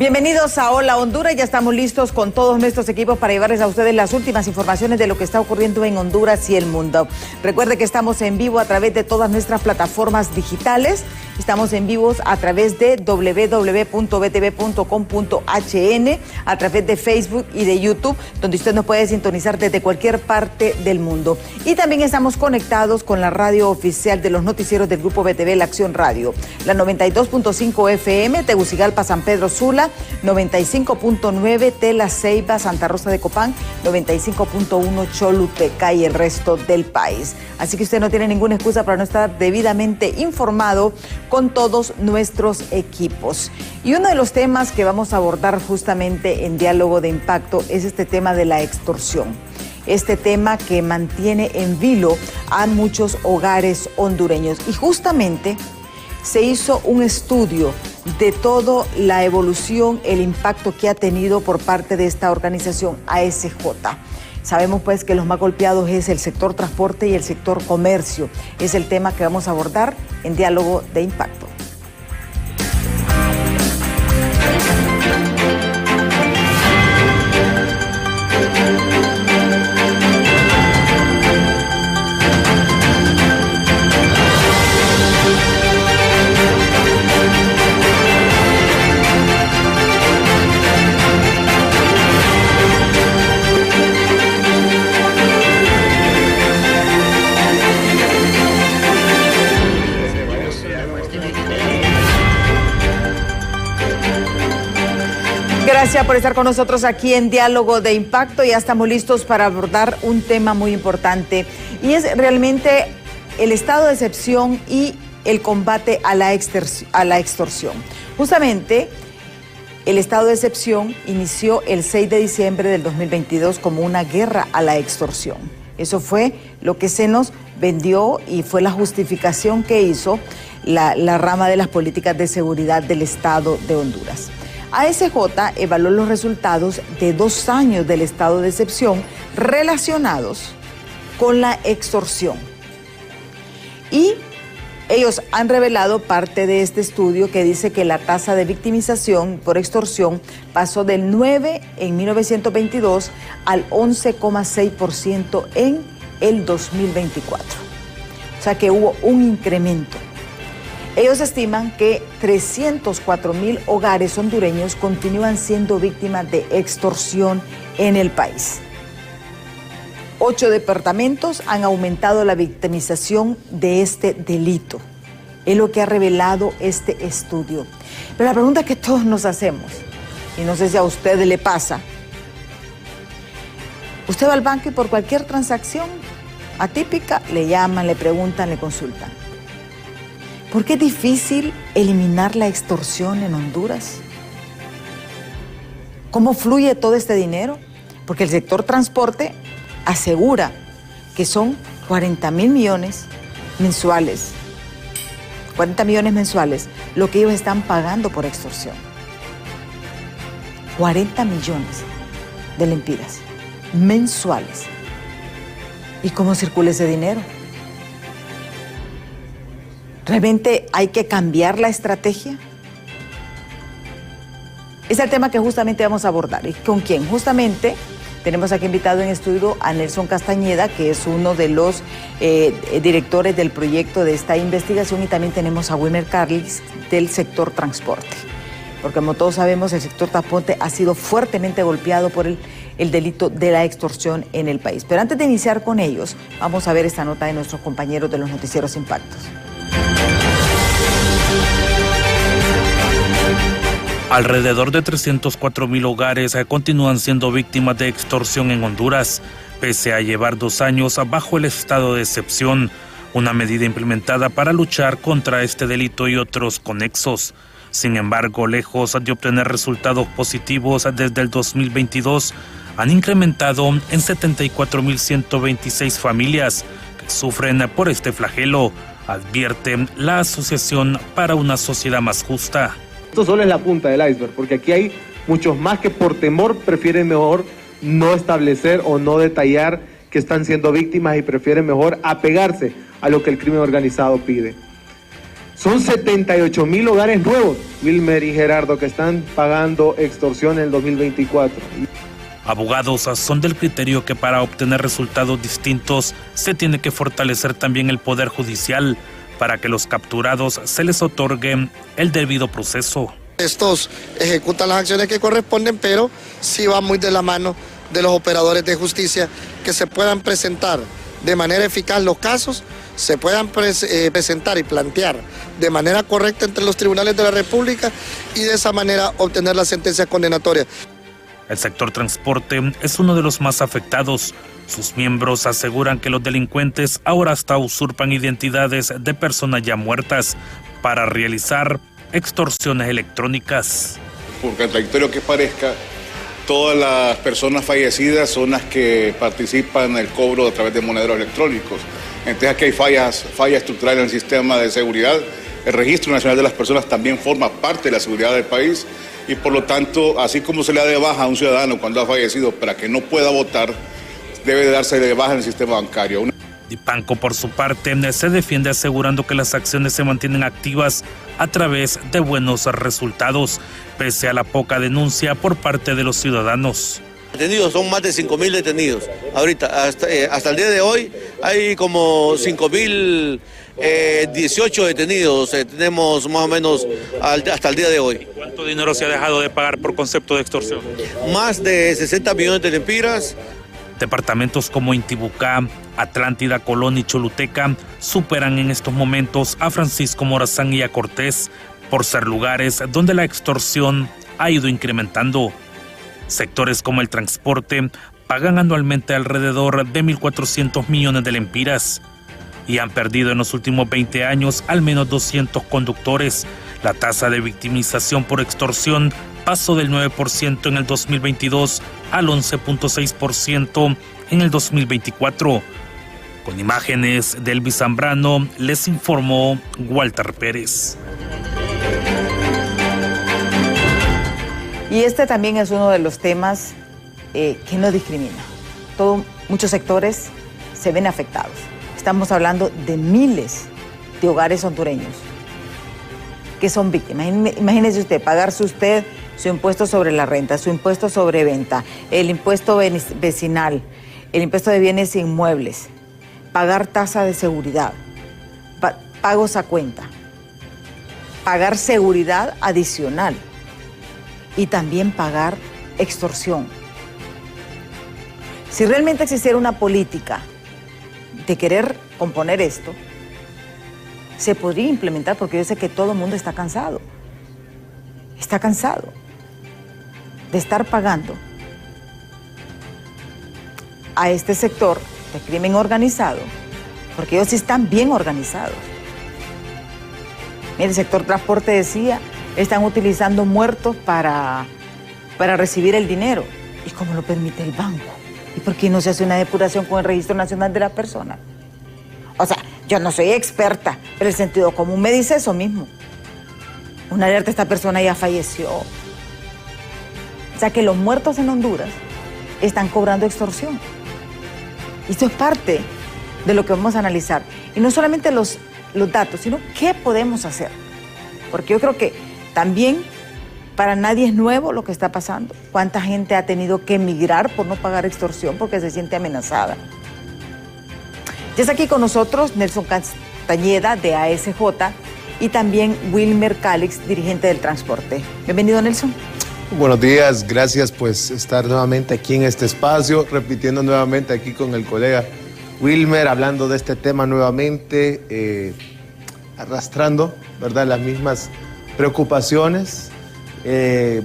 Bienvenidos a Hola Honduras, ya estamos listos con todos nuestros equipos para llevarles a ustedes las últimas informaciones de lo que está ocurriendo en Honduras y el mundo. Recuerde que estamos en vivo a través de todas nuestras plataformas digitales, estamos en vivo a través de www.btv.com.hn, a través de Facebook y de YouTube, donde usted nos puede sintonizar desde cualquier parte del mundo. Y también estamos conectados con la radio oficial de los noticieros del Grupo BTV, La Acción Radio, la 92.5 FM, Tegucigalpa, San Pedro Sula, 95.9 Tela Ceiba, Santa Rosa de Copán, 95.1 Choluteca y el resto del país. Así que usted no tiene ninguna excusa para no estar debidamente informado con todos nuestros equipos. Y uno de los temas que vamos a abordar justamente en Diálogo de Impacto es este tema de la extorsión. Este tema que mantiene en vilo a muchos hogares hondureños. Y justamente se hizo un estudio de toda la evolución, el impacto que ha tenido por parte de esta organización ASJ. Sabemos pues que los más golpeados es el sector transporte y el sector comercio. Es el tema que vamos a abordar en Diálogo de Impacto. Gracias por estar con nosotros aquí en Diálogo de Impacto. Ya estamos listos para abordar un tema muy importante y es realmente el estado de excepción y el combate a la extorsión. Justamente el estado de excepción inició el 6 de diciembre del 2022 como una guerra a la extorsión. Eso fue lo que se nos vendió y fue la justificación que hizo la rama de las políticas de seguridad del Estado de Honduras. ASJ evaluó los resultados de 2 años del estado de excepción relacionados con la extorsión. Y ellos han revelado parte de este estudio que dice que la tasa de victimización por extorsión pasó del 9 en 1922 al 11,6% en el 2024. O sea que hubo un incremento. Ellos estiman que 304,000 hogares hondureños continúan siendo víctimas de extorsión en el país. 8 departamentos han aumentado la victimización de este delito. Es lo que ha revelado este estudio. Pero la pregunta que todos nos hacemos, y no sé si a usted le pasa, usted va al banco y por cualquier transacción atípica le llaman, le preguntan, le consultan. ¿Por qué es difícil eliminar la extorsión en Honduras? ¿Cómo fluye todo este dinero? Porque el sector transporte asegura que son 40,000 millones mensuales, 40 millones mensuales, lo que ellos están pagando por extorsión. 40 millones de lempiras mensuales. ¿Y cómo circula ese dinero? ¿Realmente hay que cambiar la estrategia? Es el tema que justamente vamos a abordar. ¿Y con quién? Justamente tenemos aquí invitado en estudio a Nelson Castañeda, que es uno de los directores del proyecto de esta investigación, y también tenemos a Wilmer Carlis del sector transporte. Porque como todos sabemos, el sector transporte ha sido fuertemente golpeado por el delito de la extorsión en el país. Pero antes de iniciar con ellos, vamos a ver esta nota de nuestros compañeros de los noticieros Impactos. Alrededor de 304,000 hogares continúan siendo víctimas de extorsión en Honduras, pese a llevar 2 años bajo el estado de excepción, una medida implementada para luchar contra este delito y otros conexos. Sin embargo, lejos de obtener resultados positivos desde el 2022, han incrementado en 74,126 familias que sufren por este flagelo, advierte la Asociación para una Sociedad Más Justa. Esto solo es la punta del iceberg, porque aquí hay muchos más que por temor prefieren mejor no establecer o no detallar que están siendo víctimas y prefieren mejor apegarse a lo que el crimen organizado pide. Son 78,000 hogares nuevos, Wilmer y Gerardo, que están pagando extorsión en el 2024. Abogados son del criterio que para obtener resultados distintos se tiene que fortalecer también el poder judicial para que los capturados se les otorgue el debido proceso. Estos ejecutan las acciones que corresponden, pero sí va muy de la mano de los operadores de justicia que se puedan presentar de manera eficaz los casos, se puedan presentar y plantear de manera correcta entre los tribunales de la República y de esa manera obtener la sentencia condenatoria. El sector transporte es uno de los más afectados. Sus miembros aseguran que los delincuentes ahora hasta usurpan identidades de personas ya muertas para realizar extorsiones electrónicas. Por contradictorio que parezca, todas las personas fallecidas son las que participan en el cobro a través de monederos electrónicos. Entonces aquí hay fallas estructurales en el sistema de seguridad. El Registro Nacional de las Personas también forma parte de la seguridad del país y por lo tanto, así como se le da de baja a un ciudadano cuando ha fallecido para que no pueda votar, debe de darse de baja en el sistema bancario. Dipanco, por su parte, se defiende asegurando que las acciones se mantienen activas a través de buenos resultados, pese a la poca denuncia por parte de los ciudadanos. Detenidos, son más de 5.000 detenidos. Ahorita, hasta el día de hoy, hay como 5.018 detenidos. Tenemos más o menos hasta el día de hoy. ¿Cuánto dinero se ha dejado de pagar por concepto de extorsión? Más de 60 millones de lempiras. Departamentos como Intibucá, Atlántida, Colón y Choluteca superan en estos momentos a Francisco Morazán y a Cortés por ser lugares donde la extorsión ha ido incrementando. Sectores como el transporte pagan anualmente alrededor de 1.400 millones de lempiras y han perdido en los últimos 20 años al menos 200 conductores. La tasa de victimización por extorsión pasó del 9% en el 2022 al 11.6% en el 2024. Con imágenes de Elvis Zambrano, les informó Walter Pérez. Y este también es uno de los temas que no discrimina. Muchos sectores se ven afectados. Estamos hablando de miles de hogares hondureños que son víctimas. Imagínese usted, pagarse usted su impuesto sobre la renta, su impuesto sobre venta, el impuesto vecinal, el impuesto de bienes inmuebles, pagar tasa de seguridad, pagos a cuenta, pagar seguridad adicional y también pagar extorsión. Si realmente existiera una política de querer componer esto, se podría implementar, porque yo sé que todo el mundo está cansado de estar pagando a este sector de crimen organizado, porque ellos sí están bien organizados. Mire, el sector transporte decía, están utilizando muertos para recibir el dinero. ¿Y cómo lo permite el banco? ¿Y por qué no se hace una depuración con el Registro Nacional de las Personas? O sea, yo no soy experta, pero el sentido común me dice eso mismo. Una alerta, esta persona ya falleció. O sea, que los muertos en Honduras están cobrando extorsión. Y esto es parte de lo que vamos a analizar. Y no solamente los datos, sino qué podemos hacer. Porque yo creo que también para nadie es nuevo lo que está pasando. Cuánta gente ha tenido que emigrar por no pagar extorsión porque se siente amenazada. Ya está aquí con nosotros Nelson Castañeda de ASJ y también Wilmer Calix, dirigente del transporte. Bienvenido, Nelson. Buenos días, gracias pues estar nuevamente aquí en este espacio, repitiendo nuevamente aquí con el colega Wilmer, hablando de este tema nuevamente, arrastrando, ¿verdad?, las mismas preocupaciones,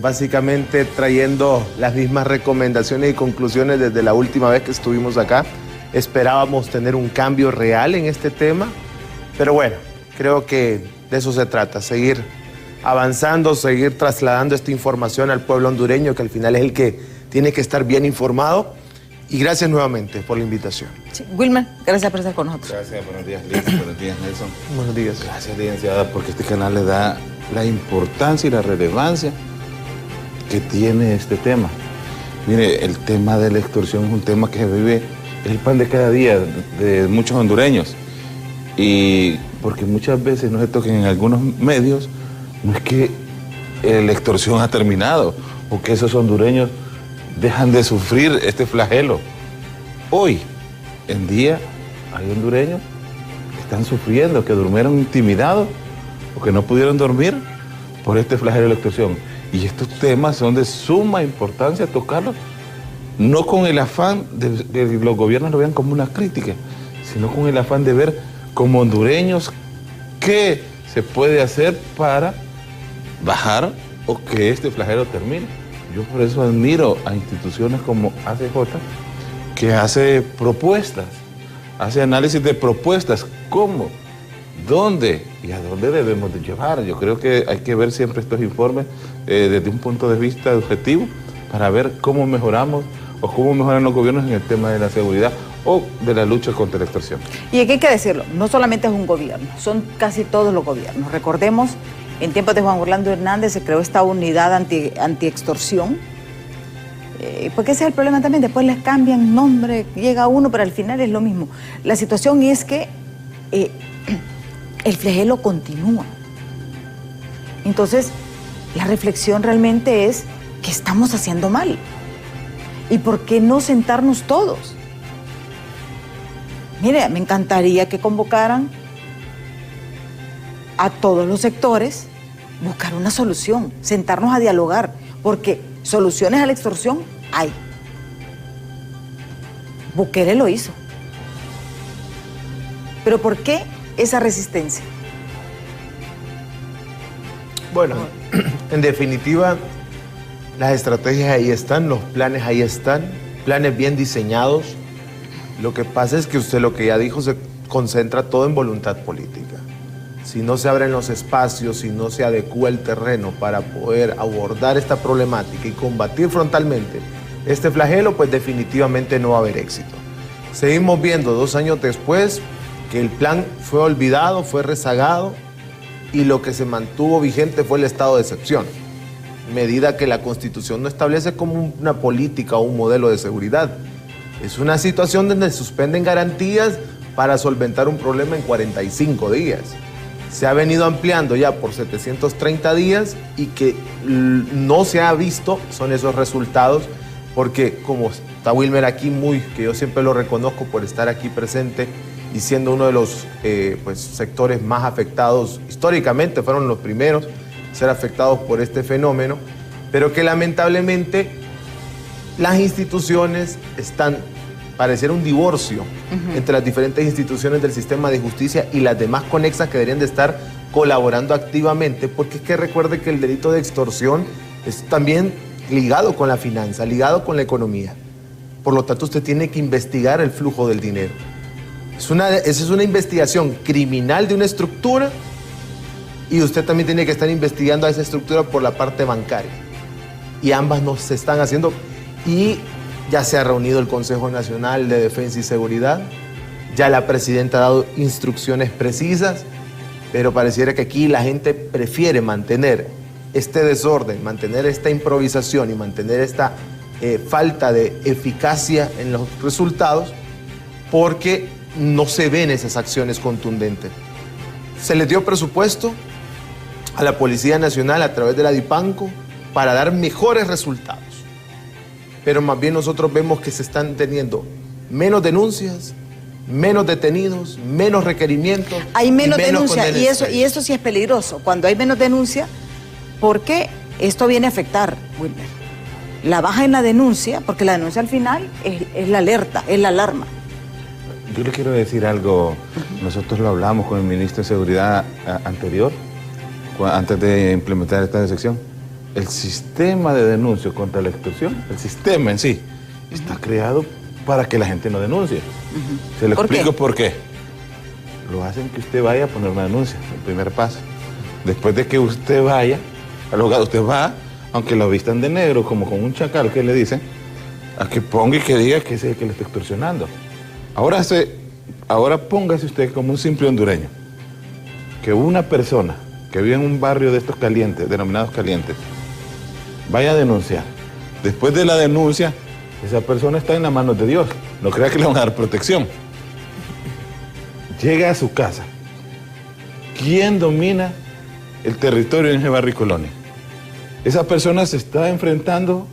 básicamente trayendo las mismas recomendaciones y conclusiones desde la última vez que estuvimos acá. Esperábamos tener un cambio real en este tema, pero bueno, creo que de eso se trata, seguir avanzando, seguir trasladando esta información al pueblo hondureño, que al final es el que tiene que estar bien informado. Y gracias nuevamente por la invitación. Sí, Wilmer, gracias por estar con nosotros. Gracias, buenos días, Liz, buenos días, Nelson. Buenos días. Gracias, licenciada, porque este canal le da la importancia y la relevancia que tiene este tema. Mire, el tema de la extorsión es un tema que se vive, es el pan de cada día de muchos hondureños. Y porque muchas veces no se toquen en algunos medios, no es que la extorsión ha terminado o que esos hondureños dejan de sufrir este flagelo. Hoy en día hay hondureños que están sufriendo, que durmieron intimidados o que no pudieron dormir por este flagelo de la extorsión. Y estos temas son de suma importancia tocarlos, no con el afán de que los gobiernos lo vean como una crítica, sino con el afán de ver como hondureños qué se puede hacer para bajar o que este flagelo termine. Yo por eso admiro a instituciones como ACJ, que hace propuestas, hace análisis de propuestas, cómo, dónde y a dónde debemos de llevar. Yo creo que hay que ver siempre estos informes desde un punto de vista objetivo para ver cómo mejoramos o cómo mejoran los gobiernos en el tema de la seguridad o de la lucha contra la extorsión. Y aquí hay que decirlo, no solamente es un gobierno, son casi todos los gobiernos. Recordemos, en tiempos de Juan Orlando Hernández se creó esta unidad anti-extorsión, porque ese es el problema también, después les cambian nombre, llega uno, pero al final es lo mismo. La situación es que el flagelo continúa. Entonces, la reflexión realmente es que estamos haciendo mal. ¿Y por qué no sentarnos todos? Mire, me encantaría que convocaran a todos los sectores, buscar una solución, sentarnos a dialogar, porque soluciones a la extorsión hay. Bukele lo hizo. Pero ¿por qué esa resistencia? Bueno, en definitiva, las estrategias ahí están, los planes ahí están, planes bien diseñados. Lo que pasa es que usted lo que ya dijo se concentra todo en voluntad política. Si no se abren los espacios, si no se adecúa el terreno para poder abordar esta problemática y combatir frontalmente este flagelo, pues definitivamente no va a haber éxito. Seguimos viendo 2 años después que el plan fue olvidado, fue rezagado y lo que se mantuvo vigente fue el estado de excepción, medida que la Constitución no establece como una política o un modelo de seguridad. Es una situación donde se suspenden garantías para solventar un problema en 45 días. Se ha venido ampliando ya por 730 días y que no se ha visto son esos resultados, porque como está Wilmer aquí que yo siempre lo reconozco por estar aquí presente y siendo uno de los sectores más afectados, históricamente fueron los primeros a ser afectados por este fenómeno, pero que lamentablemente las instituciones pareciera un divorcio entre las diferentes instituciones del sistema de justicia y las demás conexas que deberían de estar colaborando activamente, porque es que recuerde que el delito de extorsión es también ligado con la finanza, ligado con la economía. Por lo tanto, usted tiene que investigar el flujo del dinero. Esa es una investigación criminal de una estructura y usted también tiene que estar investigando a esa estructura por la parte bancaria. Y ambas no se están haciendo. Y ya se ha reunido el Consejo Nacional de Defensa y Seguridad, ya la presidenta ha dado instrucciones precisas, pero pareciera que aquí la gente prefiere mantener este desorden, mantener esta improvisación y mantener esta falta de eficacia en los resultados, porque no se ven esas acciones contundentes. Se les dio presupuesto a la Policía Nacional a través de la DIPANCO para dar mejores resultados. Pero más bien nosotros vemos que se están teniendo menos denuncias, menos detenidos, menos requerimientos. Hay menos denuncias y eso sí es peligroso. Cuando hay menos denuncia, porque esto viene a afectar, Wilmer, la baja en la denuncia, porque la denuncia al final es la alerta, es la alarma. Yo le quiero decir algo. Nosotros lo hablamos con el ministro de Seguridad anterior, antes de implementar esta sección. El sistema de denuncia contra la extorsión, el sistema en sí, está creado para que la gente no denuncie. Se lo explico por qué. Lo hacen que usted vaya a poner una denuncia, el primer paso. Después de que usted vaya al lugar, usted va, aunque lo vistan de negro, como con un chacal que le dicen, a que ponga y que diga que es el que le está extorsionando. Ahora póngase usted como un simple hondureño, que una persona que vive en un barrio de estos calientes, denominados calientes, vaya a denunciar. Después de la denuncia, esa persona está en las manos de Dios. No crea que le van a dar protección. llega a su casa. ¿Quién domina el territorio en Echevarri Colonia? Esa persona se está enfrentando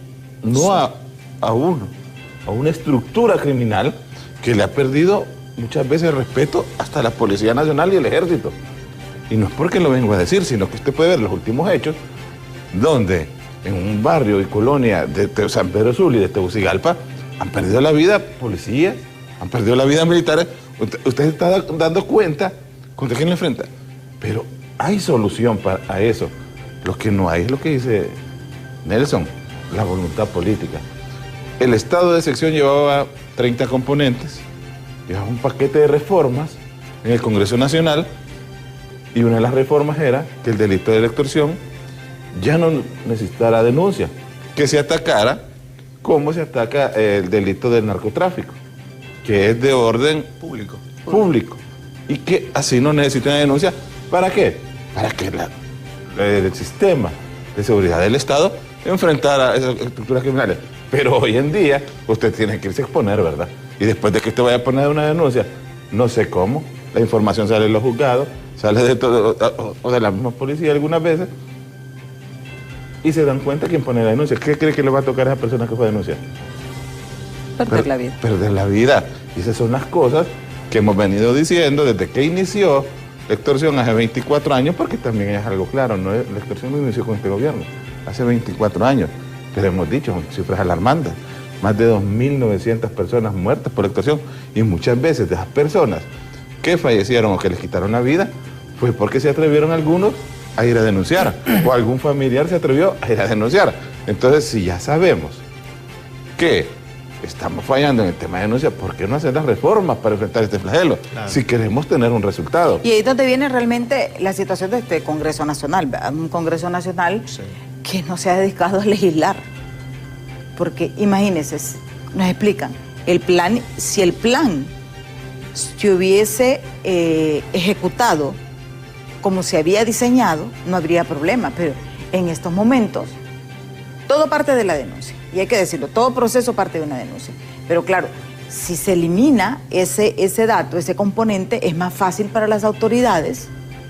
no a una estructura criminal que le ha perdido muchas veces el respeto hasta la Policía Nacional y el Ejército. Y no es porque lo vengo a decir, sino que usted puede ver los últimos hechos, donde en un barrio y colonia de San Pedro Sula y de Tegucigalpa han perdido la vida policías, han perdido la vida militares. Usted está dando cuenta contra quién le enfrenta. Pero hay solución a eso. Lo que no hay es lo que dice Nelson, la voluntad política. El estado de excepción llevaba 30 componentes, llevaba un paquete de reformas en el Congreso Nacional, y una de las reformas era que el delito de la extorsión ya no necesitara denuncia, que se atacara como se ataca el delito del narcotráfico, que es de orden público, y que así no necesita una denuncia. ¿Para qué? Para que el sistema de seguridad del Estado enfrentara a esas estructuras criminales. Pero hoy en día usted tiene que irse a exponer, ¿verdad? Y después de que usted vaya a poner una denuncia, no sé cómo, la información sale de los juzgados, sale de todo, o de la misma policía algunas veces, y se dan cuenta quién pone la denuncia. ¿Qué cree que le va a tocar a esa persona que fue a denunciar? Perder la vida. Perder la vida. Y esas son las cosas que hemos venido diciendo desde que inició la extorsión hace 24 años, porque también es algo claro, la extorsión no inició con este gobierno, hace 24 años, pero hemos dicho, son cifras alarmantes, más de 2.900 personas muertas por extorsión, y muchas veces de esas personas que fallecieron o que les quitaron la vida, fue porque se atrevieron algunos a ir a denunciar, o algún familiar se atrevió a ir a denunciar. Entonces, si ya sabemos que estamos fallando en el tema de denuncia, ¿por qué no hacer las reformas para enfrentar este flagelo? Claro. Si queremos tener un resultado. Y ahí es donde viene realmente la situación de este Congreso Nacional, ¿verdad? Un Congreso Nacional que no se ha dedicado a legislar. Porque imagínense, nos explican, si el plan se hubiese ejecutado como se había diseñado, no habría problema, pero en estos momentos todo parte de la denuncia. Y hay que decirlo, todo proceso parte de una denuncia. Pero claro, si se elimina ese dato, ese componente, es más fácil para las autoridades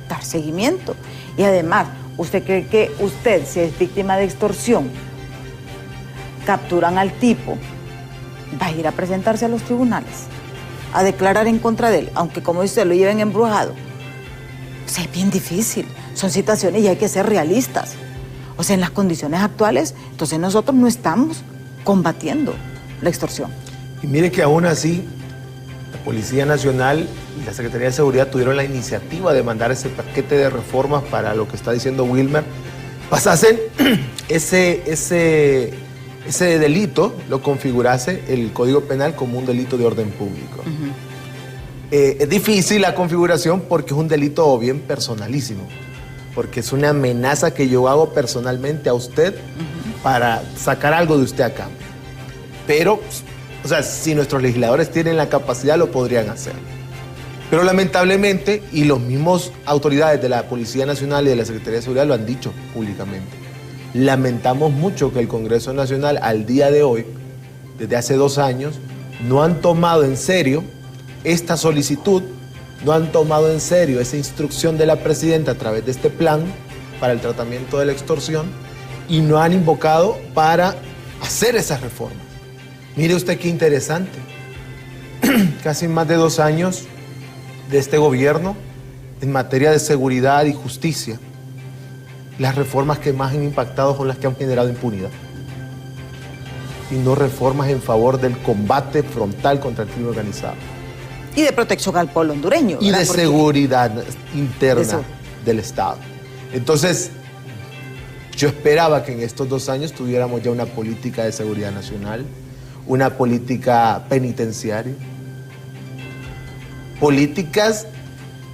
dar seguimiento. Y además, ¿usted cree que usted, si es víctima de extorsión, capturan al tipo, va a ir a presentarse a los tribunales, a declarar en contra de él, aunque como dice, lo lleven embrujado? O sea, es bien difícil. Son situaciones y hay que ser realistas. O sea, en las condiciones actuales, entonces nosotros no estamos combatiendo la extorsión. Y mire que aún así, la Policía Nacional y la Secretaría de Seguridad tuvieron la iniciativa de mandar ese paquete de reformas para lo que está diciendo Wilmer, pasasen ese delito, lo configurase el Código Penal como un delito de orden público. Es difícil la configuración porque es un delito o bien personalísimo, porque es una amenaza que yo hago personalmente a usted para sacar algo de usted a cambio. Pero, o sea, si nuestros legisladores tienen la capacidad, lo podrían hacer. Pero lamentablemente, y los mismos autoridades de la Policía Nacional y de la Secretaría de Seguridad lo han dicho públicamente, lamentamos mucho que el Congreso Nacional al día de hoy, desde hace 2 años, no han tomado en serio esta solicitud, no han tomado en serio esa instrucción de la presidenta a través de este plan para el tratamiento de la extorsión y no han invocado para hacer esas reformas. Mire usted qué interesante. Casi más de 2 años de este gobierno en materia de seguridad y justicia. Las reformas que más han impactado son las que han generado impunidad. Y no reformas en favor del combate frontal contra el crimen organizado. Y de protección al pueblo hondureño. Y de seguridad interna del Estado. Entonces, yo esperaba que en estos 2 años tuviéramos ya una política de seguridad nacional, una política penitenciaria, políticas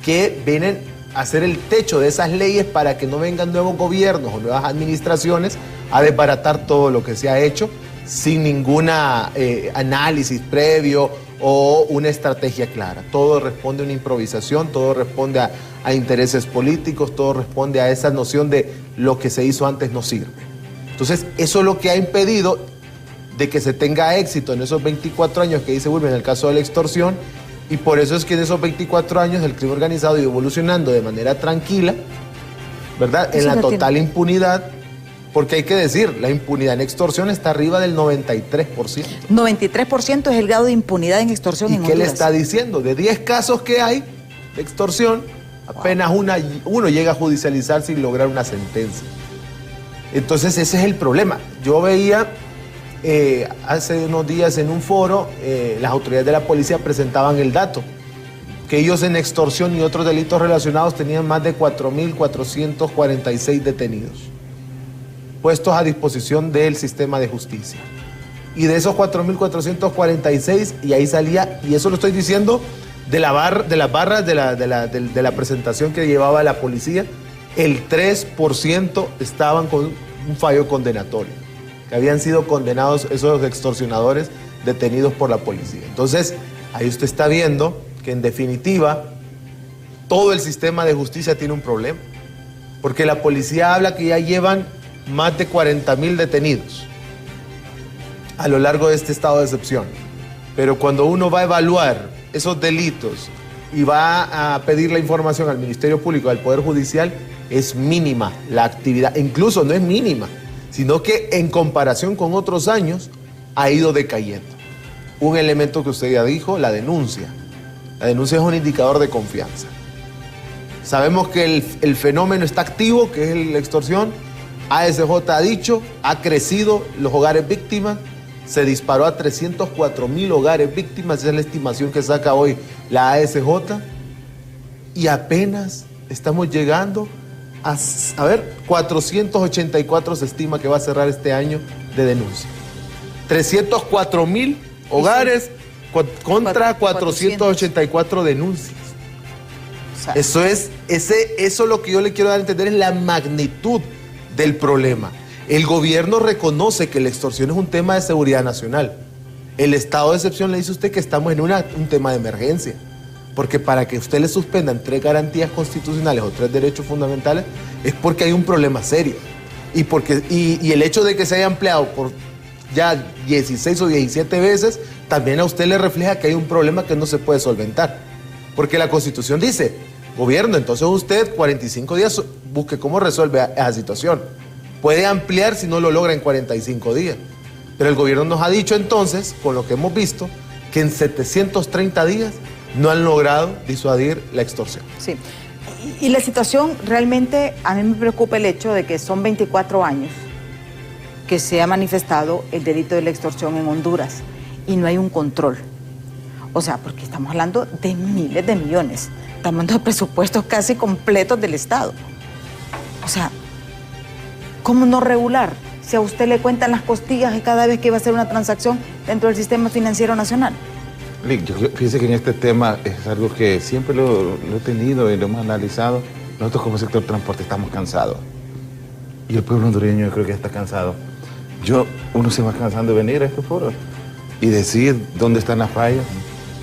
que vienen a ser el techo de esas leyes para que no vengan nuevos gobiernos o nuevas administraciones a desbaratar todo lo que se ha hecho sin ningún análisis previo o una estrategia clara. Todo responde a una improvisación, todo responde a intereses políticos, todo responde a esa noción de lo que se hizo antes no sirve. Entonces, eso es lo que ha impedido de que se tenga éxito en esos 24 años que dice Wilmer en el caso de la extorsión Y por eso es que en esos 24 años el crimen organizado iba evolucionando de manera tranquila, ¿verdad? En la total impunidad, porque hay que decir, la impunidad en extorsión está arriba del 93%. 93% es el grado de impunidad en extorsión en Honduras. ¿Y qué le está diciendo? De 10 casos que hay de extorsión, apenas uno llega a judicializar sin lograr una sentencia. Entonces ese es el problema. Yo veía hace unos días en un foro, las autoridades de la policía presentaban el dato, que ellos en extorsión y otros delitos relacionados tenían más de 4.446 detenidos, puestos a disposición del sistema de justicia. Y de esos 4.446, y ahí salía, y eso lo estoy diciendo de las barras de la presentación que llevaba la policía, el 3% estaban con un fallo condenatorio, que habían sido condenados esos extorsionadores detenidos por la policía. Entonces, ahí usted está viendo que en definitiva todo el sistema de justicia tiene un problema, porque la policía habla que ya llevan más de 40.000 detenidos a lo largo de este estado de excepción, pero cuando uno va a evaluar esos delitos y va a pedir la información al Ministerio Público, al Poder Judicial, es mínima la actividad, incluso no es mínima, sino que en comparación con otros años ha ido decayendo. Un elemento que usted ya dijo, la denuncia. La denuncia es un indicador de confianza. Sabemos que el fenómeno está activo, que es la extorsión. ASJ ha dicho, ha crecido los hogares víctimas, se disparó a 304.000 hogares víctimas, esa es la estimación que saca hoy la ASJ, y apenas estamos llegando a 484 se estima que va a cerrar este año de denuncia. 304.000 hogares contra 484 denuncias. Eso es lo que yo le quiero dar a entender, es la magnitud del problema. El gobierno reconoce que la extorsión es un tema de seguridad nacional. El estado de excepción le dice a usted que estamos en un tema de emergencia. Porque para que usted le suspendan 3 garantías constitucionales o 3 derechos fundamentales es porque hay un problema serio. Y el hecho de que se haya ampliado por ya 16 o 17 veces, también a usted le refleja que hay un problema que no se puede solventar. Porque la Constitución dice, gobierno, entonces usted 45 días busque cómo resuelve esa situación. Puede ampliar si no lo logra en 45 días. Pero el gobierno nos ha dicho entonces, con lo que hemos visto, que en 730 días no han logrado disuadir la extorsión. Sí. Y la situación realmente, a mí me preocupa el hecho de que son 24 años que se ha manifestado el delito de la extorsión en Honduras y no hay un control. O sea, porque estamos hablando de miles de millones. Estamos hablando de presupuestos casi completos del Estado. O sea, ¿cómo no regular? Si a usted le cuentan las costillas de cada vez que va a hacer una transacción dentro del sistema financiero nacional. Fíjese que en este tema es algo que siempre lo he tenido y lo hemos analizado. Nosotros como sector transporte estamos cansados. Y el pueblo hondureño yo creo que está cansado. Uno se va cansando de venir a estos foros y decir dónde están las fallas,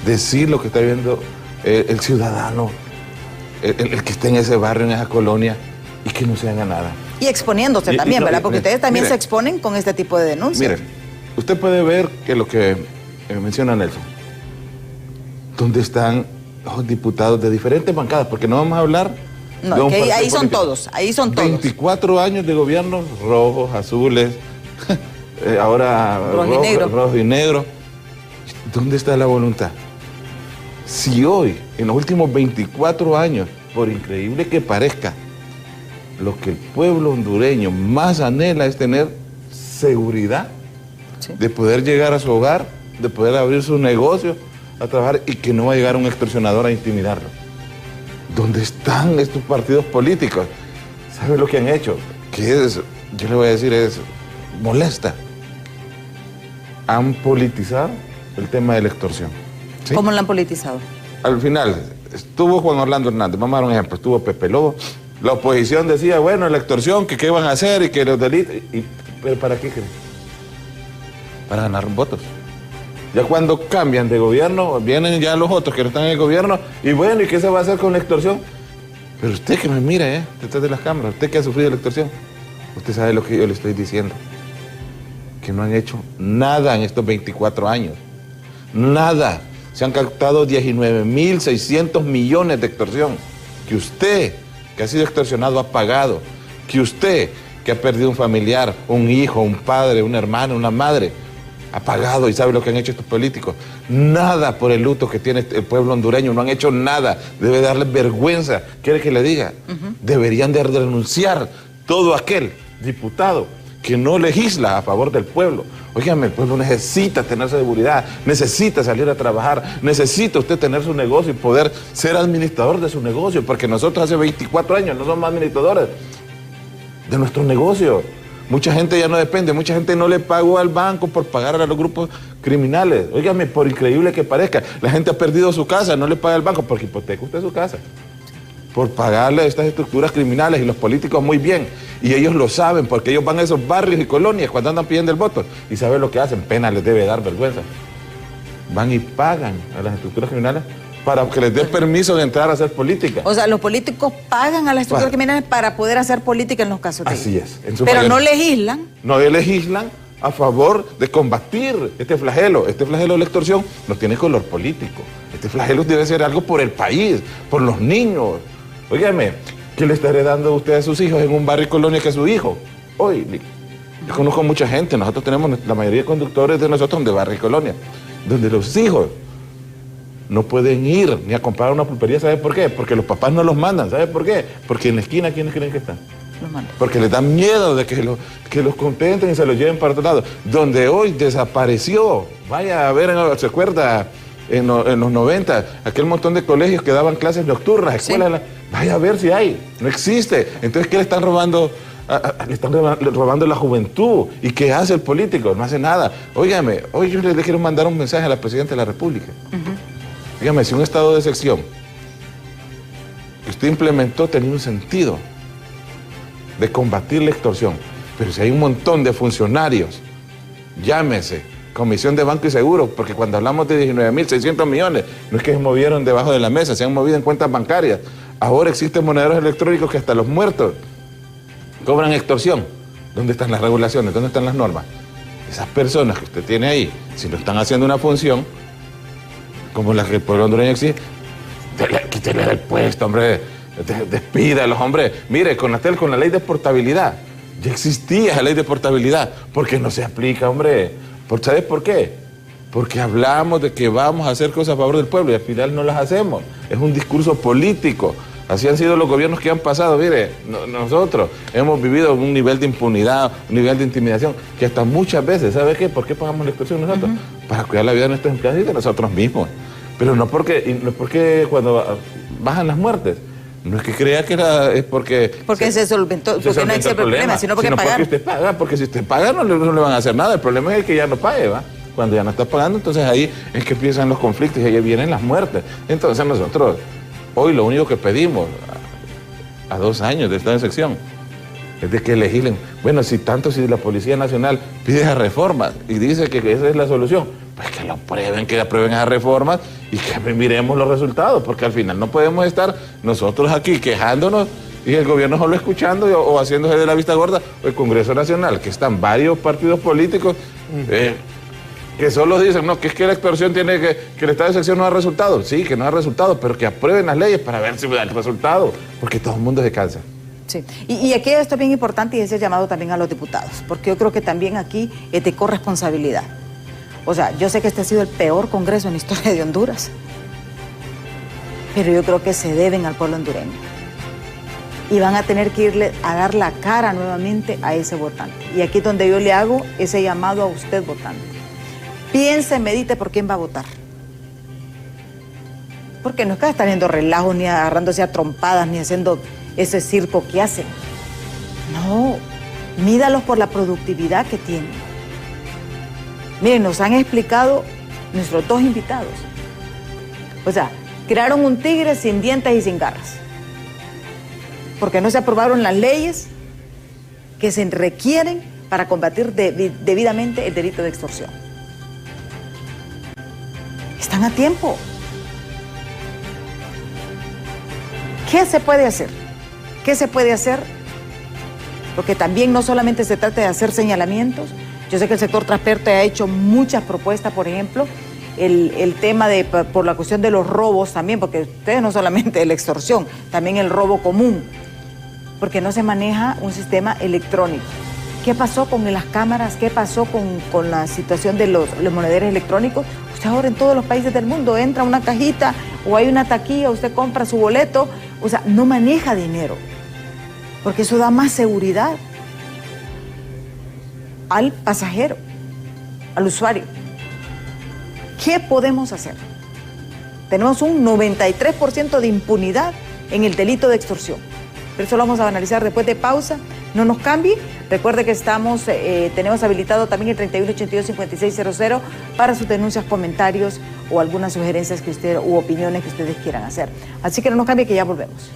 decir lo que está viendo el ciudadano, el que está en ese barrio, en esa colonia, y que no se haga nada. Y exponiéndose también, ¿verdad? Porque ustedes también se exponen con este tipo de denuncias. Miren, usted puede ver que lo que menciona Nelson, ¿dónde están los diputados de diferentes bancadas? Porque no vamos a hablar... No, que ahí son todos, ahí son todos. 24 años de gobierno, rojos, azules, ahora rojo y negro. ¿Dónde está la voluntad? Si hoy, en los últimos 24 años, por increíble que parezca, lo que el pueblo hondureño más anhela es tener seguridad, sí, de poder llegar a su hogar, de poder abrir su negocio, a trabajar, y que no va a llegar un extorsionador a intimidarlo. ¿Dónde están estos partidos políticos? ¿Sabe lo que han hecho? Que es, yo le voy a decir, es molesta. Han politizado el tema de la extorsión. ¿Sí? ¿Cómo lo han politizado? Al final, estuvo Juan Orlando Hernández, vamos a dar un ejemplo, estuvo Pepe Lobo. La oposición decía, bueno, la extorsión, que qué van a hacer y que los delitos... ¿Pero para qué creen? Para ganar votos. Ya cuando cambian de gobierno, vienen ya los otros que no están en el gobierno, y bueno, ¿y qué se va a hacer con la extorsión? Pero usted que me mira, detrás de las cámaras, usted que ha sufrido la extorsión, usted sabe lo que yo le estoy diciendo. Que no han hecho nada en estos 24 años. Nada. se han captado 19.600 millones de extorsión, que usted, que ha sido extorsionado, ha pagado, que usted, que ha perdido un familiar, un hijo, un padre, un hermano, una madre, ha pagado. Y sabe lo que han hecho estos políticos. Nada por el luto que tiene el pueblo hondureño, no han hecho nada. Debe darles vergüenza. ¿Quiere que le diga? Deberían de renunciar todo aquel diputado que no legisla a favor del pueblo. Óigame, el pueblo necesita tener seguridad, necesita salir a trabajar, necesita usted tener su negocio y poder ser administrador de su negocio, porque nosotros hace 24 años no somos administradores de nuestro negocio. Mucha gente ya no depende, mucha gente no le pagó al banco por pagar a los grupos criminales. Óigame, por increíble que parezca, la gente ha perdido su casa, no le paga al banco porque hipoteca usted su casa, por pagarle a estas estructuras criminales, y los políticos muy bien, y ellos lo saben porque ellos van a esos barrios y colonias cuando andan pidiendo el voto y saben lo que hacen. Pena les debe dar, vergüenza. Van y pagan a las estructuras criminales para que les dé permiso de entrar a hacer política. O sea, los políticos pagan a las estructuras criminales para poder hacer política en los casos de Así es. Pero no legislan. No legislan a favor de combatir este flagelo. Este flagelo de la extorsión no tiene color político. Este flagelo debe ser algo por el país, por los niños. Óigame, ¿qué le está heredando usted a sus hijos en un barrio y colonia que es su hijo? Hoy, yo conozco mucha gente, nosotros tenemos la mayoría de conductores de nosotros de barrio y colonia, donde los hijos no pueden ir ni a comprar una pulpería. ¿Sabe por qué? Porque los papás no los mandan. ¿Sabe por qué? Porque en la esquina, ¿quiénes creen que están? Los mandan. Porque les dan miedo de que los contenten y se los lleven para otro lado. Donde hoy desapareció, vaya a ver, ¿se acuerda? En los 90, aquel montón de colegios que daban clases nocturnas, escuelas, sí. Vaya a ver si hay, no existe. Entonces, ¿qué le están robando? Le están robando la juventud. ¿Y qué hace el político? No hace nada. Óigame, hoy yo le quiero mandar un mensaje a la Presidenta de la República. Dígame, si un estado de excepción que usted implementó tenía un sentido de combatir la extorsión, pero si hay un montón de funcionarios, llámese Comisión de Banco y Seguro, porque cuando hablamos de 19.600 millones, no es que se movieron debajo de la mesa, se han movido en cuentas bancarias. Ahora existen monederos electrónicos que hasta los muertos cobran extorsión. ¿Dónde están las regulaciones? ¿Dónde están las normas? Esas personas que usted tiene ahí, si no están haciendo una función como la que el pueblo hondureño exige, quítele el puesto, hombre, despídalos, hombre. Mire, con la ley de portabilidad, ya existía esa ley de portabilidad. ¿Por qué no se aplica, hombre? ¿Sabes por qué? Porque hablamos de que vamos a hacer cosas a favor del pueblo y al final no las hacemos. Es un discurso político. Así han sido los gobiernos que han pasado. Mire, nosotros hemos vivido un nivel de impunidad, un nivel de intimidación, que hasta muchas veces, ¿sabe qué? ¿Por qué pagamos la extorsión nosotros? Para cuidar la vida de nuestros empleados y de nosotros mismos. Pero no porque cuando bajan las muertes, no es que crea que es porque se solventó, porque no existe el problema, sino porque pagar. Porque usted paga, porque si usted paga no le van a hacer nada. El problema es que ya no pague, ¿va? Cuando ya no está pagando, entonces ahí es que empiezan los conflictos y ahí vienen las muertes. Entonces nosotros, hoy lo único que pedimos a 2 años de esta sección es de que legislen. Bueno, si la Policía Nacional pide esas reformas y dice que esa es la solución, pues que lo prueben, que aprueben esas reformas y que miremos los resultados, porque al final no podemos estar nosotros aquí quejándonos y el gobierno solo escuchando o haciéndose de la vista gorda, o el Congreso Nacional, que están varios partidos políticos que solo dicen, no, que es que la extorsión tiene que el estado de excepción no da resultado. Sí, que no da resultado, pero que aprueben las leyes para ver si da el resultado, porque todo el mundo se cansa. Sí, y aquí esto es bien importante y ese llamado también a los diputados, porque yo creo que también aquí es de corresponsabilidad. O sea, yo sé que este ha sido el peor Congreso en la historia de Honduras, pero yo creo que se deben al pueblo hondureño. Y van a tener que irle a dar la cara nuevamente a ese votante. Y aquí es donde yo le hago ese llamado a usted, votante. Piense, medite por quién va a votar. Porque no es que están haciendo relajos, ni agarrándose a trompadas, ni haciendo ese circo que hacen. No, mídalos por la productividad que tienen. Miren, nos han explicado nuestros 2 invitados. O sea, crearon un tigre sin dientes y sin garras. Porque no se aprobaron las leyes que se requieren para combatir debidamente el delito de extorsión. Están a tiempo. ¿Qué se puede hacer? ¿Qué se puede hacer? Porque también no solamente se trata de hacer señalamientos. Yo sé que el sector transporte ha hecho muchas propuestas, por ejemplo, el tema por la cuestión de los robos también, porque ustedes no solamente la extorsión, también el robo común, porque no se maneja un sistema electrónico. ¿Qué pasó con las cámaras? ¿Qué pasó con la situación de los monederos electrónicos? Usted ahora en todos los países del mundo entra a una cajita o hay una taquilla, usted compra su boleto, o sea, no maneja dinero, porque eso da más seguridad al pasajero, al usuario. ¿Qué podemos hacer? Tenemos un 93% de impunidad en el delito de extorsión. Pero eso lo vamos a analizar después de pausa. No nos cambie. Recuerde que tenemos habilitado también el 3182-5600 para sus denuncias, comentarios o algunas sugerencias u opiniones que ustedes quieran hacer. Así que no nos cambie, que ya volvemos.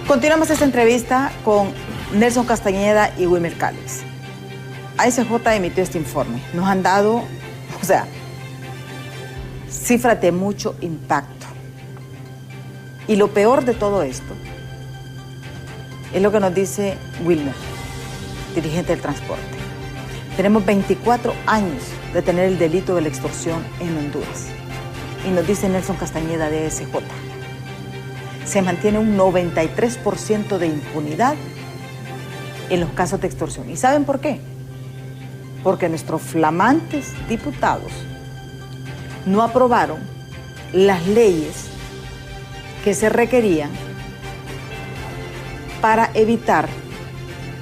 Continuamos esta entrevista con Nelson Castañeda y Wilmer Calix. ASJ emitió este informe. Nos han dado, cifras de mucho impacto. Y lo peor de todo esto es lo que nos dice Wilmer, dirigente del transporte. Tenemos 24 años de tener el delito de la extorsión en Honduras. Y nos dice Nelson Castañeda de ASJ. Se mantiene un 93% de impunidad en los casos de extorsión. ¿Y saben por qué? Porque nuestros flamantes diputados no aprobaron las leyes que se requerían para evitar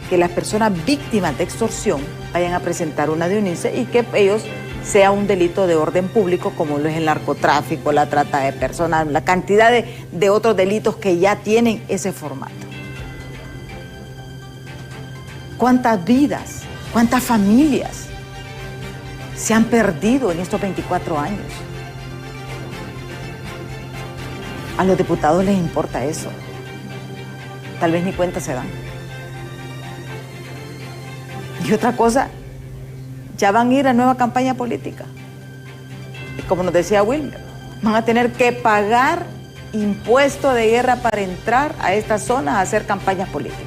que las personas víctimas de extorsión vayan a presentar una denuncia y que ellos sea un delito de orden público, como lo es el narcotráfico, la trata de personas, la cantidad de otros delitos que ya tienen ese formato. ¿Cuántas vidas, cuántas familias se han perdido en estos 24 años? A los diputados les importa eso. Tal vez ni cuenta se dan. Y otra cosa, ya van a ir a nueva campaña política. Y como nos decía Wilmer, van a tener que pagar impuesto de guerra para entrar a estas zonas a hacer campañas políticas.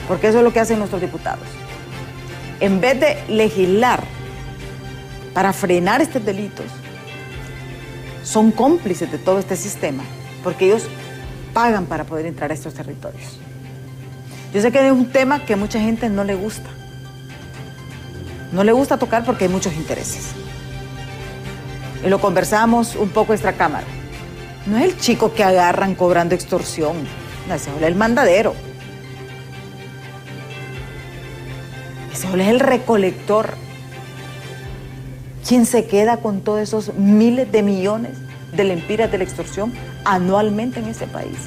Porque eso es lo que hacen nuestros diputados. En vez de legislar para frenar estos delitos, son cómplices de todo este sistema, porque ellos pagan para poder entrar a estos territorios. Yo sé que es un tema que a mucha gente no le gusta. No le gusta tocar porque hay muchos intereses. Y lo conversamos un poco extra cámara. No es el chico que agarran cobrando extorsión, no, ese es el mandadero. Ese es el recolector. ¿Quién se queda con todos esos miles de millones de lempiras de la extorsión anualmente en este país?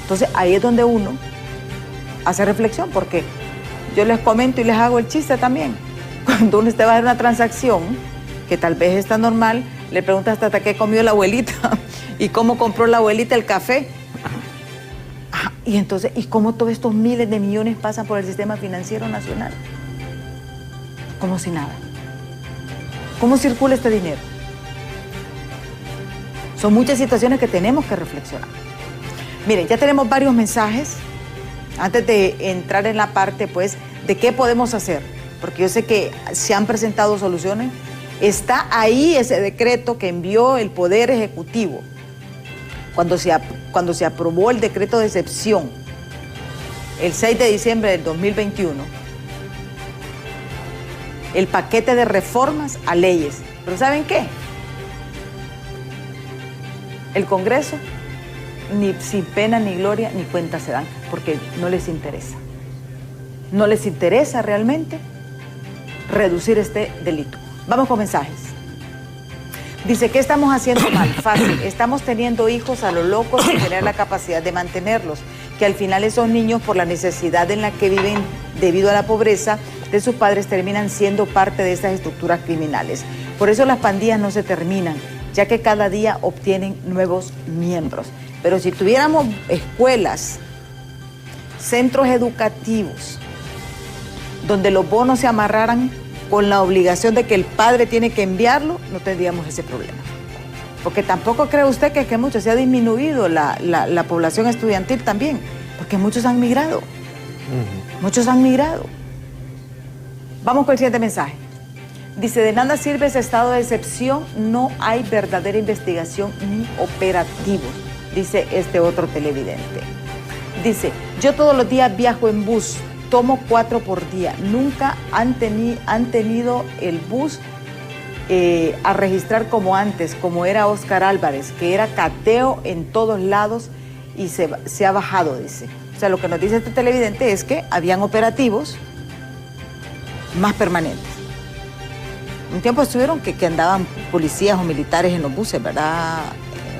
Entonces ahí es donde uno hace reflexión, porque yo les comento y les hago el chiste también. Cuando uno va a hacer una transacción, que tal vez está normal, le preguntas hasta qué comió la abuelita y cómo compró la abuelita el café. Y entonces, ¿y cómo todos estos miles de millones pasan por el sistema financiero nacional? Como si nada. ¿Cómo circula este dinero? Son muchas situaciones que tenemos que reflexionar. Miren, ya tenemos varios mensajes. Antes de entrar en la parte, pues, de qué podemos hacer, porque yo sé que se han presentado soluciones. Está ahí ese decreto que envió el Poder Ejecutivo cuando se aprobó el decreto de excepción el 6 de diciembre del 2021, el paquete de reformas a leyes. Pero ¿saben qué? El Congreso ni sin pena ni gloria ni cuenta se dan, porque no les interesa. No les interesa realmente reducir este delito. Vamos con mensajes. Dice, ¿qué estamos haciendo mal? Fácil, estamos teniendo hijos a lo loco sin tener la capacidad de mantenerlos, que al final esos niños, por la necesidad en la que viven debido a la pobreza de sus padres, terminan siendo parte de estas estructuras criminales. Por eso las pandillas no se terminan, ya que cada día obtienen nuevos miembros. Pero si tuviéramos escuelas, centros educativos, donde los bonos se amarraran con la obligación de que el padre tiene que enviarlo, no tendríamos ese problema. Porque tampoco cree usted que mucho se ha disminuido la población estudiantil también, porque muchos han migrado. Muchos han migrado. Vamos con el siguiente mensaje. Dice, de nada sirve ese estado de excepción, no hay verdadera investigación ni operativos, dice este otro televidente. Dice, yo todos los días viajo en bus, tomo 4 por día, nunca han tenido el bus a registrar como antes, como era Oscar Álvarez, que era cateo en todos lados y se ha bajado, dice. O sea, lo que nos dice este televidente es que habían operativos más permanentes. Un tiempo estuvieron que andaban policías o militares en los buses, ¿verdad?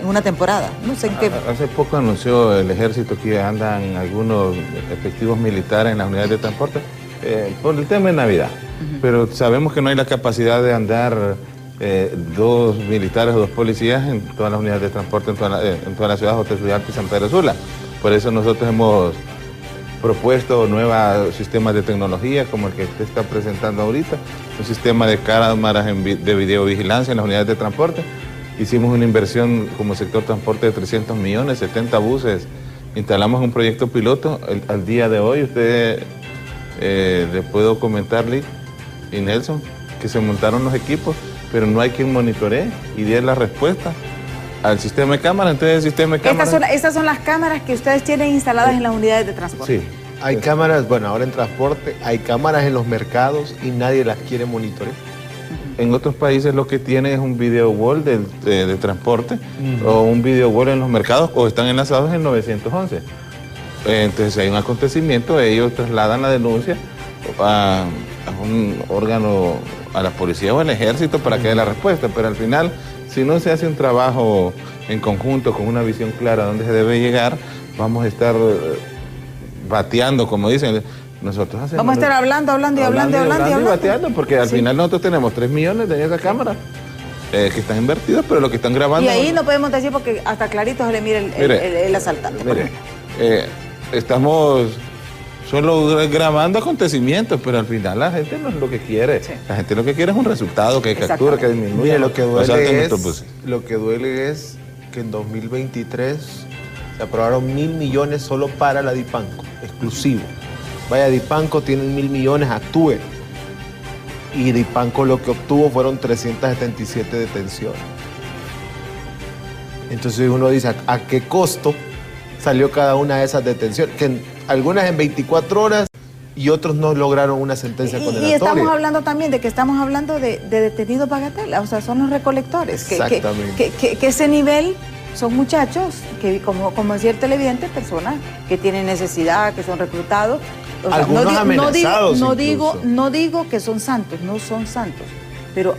En una temporada, no sé en qué. Hace poco anunció el ejército que andan algunos efectivos militares en las unidades de transporte por el tema de Navidad. Pero sabemos que no hay la capacidad de andar 2 militares o 2 policías en todas las unidades de transporte en toda la ciudad, José Estudiantes y San Pedro Sula. Por eso nosotros hemos propuesto nuevos sistemas de tecnología como el que usted está presentando ahorita, un sistema de cámaras de videovigilancia en las unidades de transporte. Hicimos una inversión como sector transporte de 300 millones, 70 buses. Instalamos un proyecto piloto. Al día de hoy, usted le puedo comentarle, y Nelson, que se montaron los equipos, pero no hay quien monitoree y dé la respuesta al sistema de cámara. Entonces el sistema de cámara... Estas son las cámaras que ustedes tienen instaladas en las unidades de transporte. Sí. Hay cámaras, bueno, ahora en transporte, hay cámaras en los mercados y nadie las quiere monitorear. En otros países lo que tienen es un video wall de transporte o un video wall en los mercados o están enlazados en 911. Entonces si hay un acontecimiento, ellos trasladan la denuncia a un órgano, a la policía o al ejército para que dé la respuesta, pero al final, si no se hace un trabajo en conjunto con una visión clara a dónde se debe llegar, vamos a estar bateando, como dicen. Nosotros hacemos... Vamos a estar hablando y bateando, porque al final nosotros tenemos 3 millones de esas cámaras que están invertidas, pero lo que están grabando... Y ahí no podemos decir porque hasta clarito se le mira el asaltante. Mire, estamos solo grabando acontecimientos, pero al final la gente no es lo que quiere. Sí. La gente lo que quiere es un resultado, que captura, que disminuya. Mire, lo que duele es que en 2023 se aprobaron 1.000 millones solo para la Dipanco, exclusivo. Vaya, Dipanco tienen 1.000 millones, actúe. Y Dipanco lo que obtuvo fueron 377 detenciones. Entonces uno dice, ¿a qué costo salió cada una de esas detenciones? Que algunas en 24 horas y otros no lograron una sentencia condenatoria. Y estamos hablando también de que estamos hablando de detenidos bagatela, o sea, son los recolectores. Exactamente. Que ese nivel son muchachos, que como decía el televidente, personas que tienen necesidad, que son reclutados. O sea, algunos amenazados no digo que son santos, no son santos, pero